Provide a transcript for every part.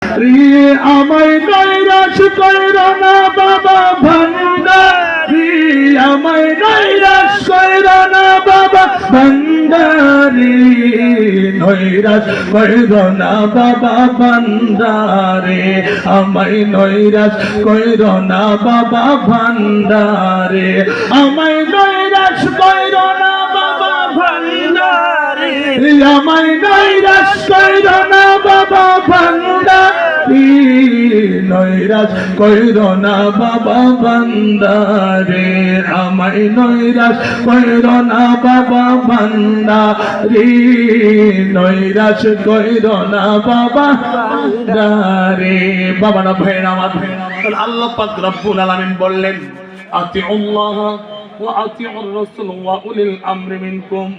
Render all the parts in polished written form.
ভান্ডারি আমায় নৈরাশ কইরো না বাবা ভান্ডারি আমায় নৈরাশ কইরো না বাবা ভান্ডারি নৈরাশ কইরো না বাবা ভান্ডারি আমায় নৈরাশ কইরো না বাবা ভান্ডারি আমায় নৈরাশ কইরো না বাবা ভান্ডারি আমায় নৈরাশ কইরো না বাবা ভান্ডারি নৈরাশ কইরো না বাবা ভান্ডারি আমায় নৈরাশ কইরো না বাবা ভান্ডারি নৈরাশ কইরো না বাবা ভান্ডারি। বাবা না ভাই আমার আল্লাহ পাক রব্বুল আলামিন বললেন আতিউল্লাহ ওয়া আতিউর রাসূল ওয়া উলিল আমরি মিনকুম।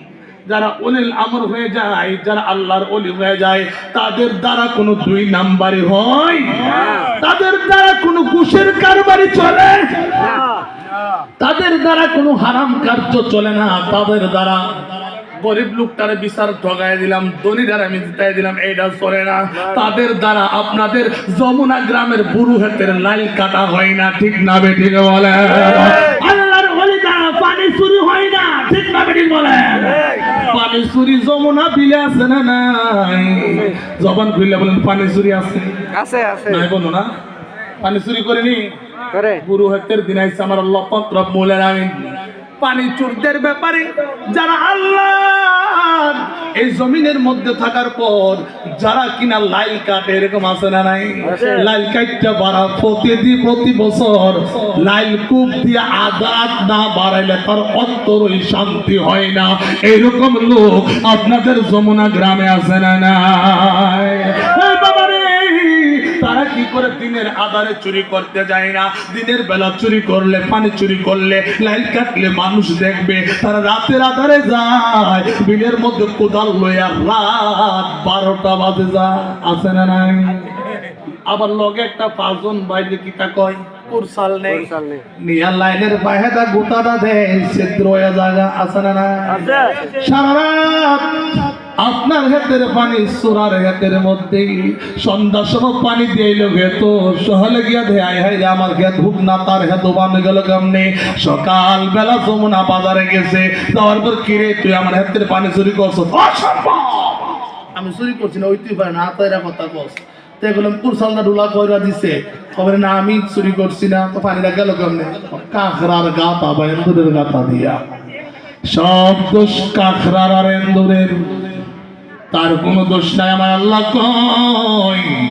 যারা উলিল আমর হয়ে যায়, যারা আল্লাহর ওলি হয়ে যায়, তাদের দ্বারা কোনো দুই নাম্বারই হয় না, তাদের দ্বারা কোনো ঘুষের কারবারি চলে না, তাদের দ্বারা কোনো হারাম কার্য চলে না, তাদের দ্বারা গরিব লোকটারে বিচার ঠগাই দিলাম, ধনীটারে আমি জিতাই দিলাম, এইটা চলে না, তাদের দ্বারা আপনাদের যমুনা গ্রামের বুড়ো হাতের লাইল কাটা হয় না, ঠিক না বেঠিক বলে? আল্লাহর ওলি দ্বারা পানি চুরি হয় না, ঠিক না বেঠিক বলে? পানি চুরি যমুনা বিলে আছে না নাই? জবান খুললে বলেন পানি চুরি আছে, আছে আছে নাই বলো না? পানি চুরি করেনি করে বুড়ো হাতের দিন আইসা আমার আল্লাহ পাক রব্বুল আলামিন পানি চোরদের ব্যাপারে যারা আল্লাহ এই জমিনের মধ্যে থাকার পর যারা কিনা লাইল কাটে, এরকম আছে না নাই? লাইল কাটটা বাড়া প্রতি বছর লাইল কূপ দিয়ে আদাত না বাড়াইলে তার অন্তরই শান্তি হয় না, এইরকম লোক আপনাদের যমুনা গ্রামে আছে না নাই? তারা কি করে দিনের আধারে চুরি করতে যায় না, দিনের বেলা চুরি করলে, পানি চুরি করলে, লাইট কাটলে মানুষ দেখবে, তারা রাতের আধারে যায় বিলের মধ্যে কোদাল লইয়া রাত 12টা বাজে যায়, আছে না নাই? আবার লগে একটা পাঁচজন বাইরে কিতা কয় কুরসাল নেই নিয়া লাইনের বাইরেটা গোটাটা দেয় ছিদ্র হয়ে জায়গা, আছে না নাই? সারা রাত আপনার হাতের পানি সোরার হাতের মধ্যে সন্ধ্যার সময় পানি দিয়ে গেত সহলে গিয়া দেয় হাই রে আমার গেত হুক না, তার হেতু বান গেল কেমনে? সকাল বেলা যমুনা বাজারে গেছে, যাওয়ার পর কিরে তুই আমার হাতের পানি চুরি করছো? আমি চুরি করছি না, ওই তুই পারে না, তাই কথা বস। তাই বললাম কুরসালটা ডুলা কইরা দিছে, খবর না আমি চুরি করছি না, তো পানিটা গেল কেমনে? কাঁকড়ার গাতা বা এন্দুরের গাতা দিয়া। সব দোষ কাঁকড়ার আর এন্দুরের, তার কোনো দোষ নাই আমার আল্লাহ কয়।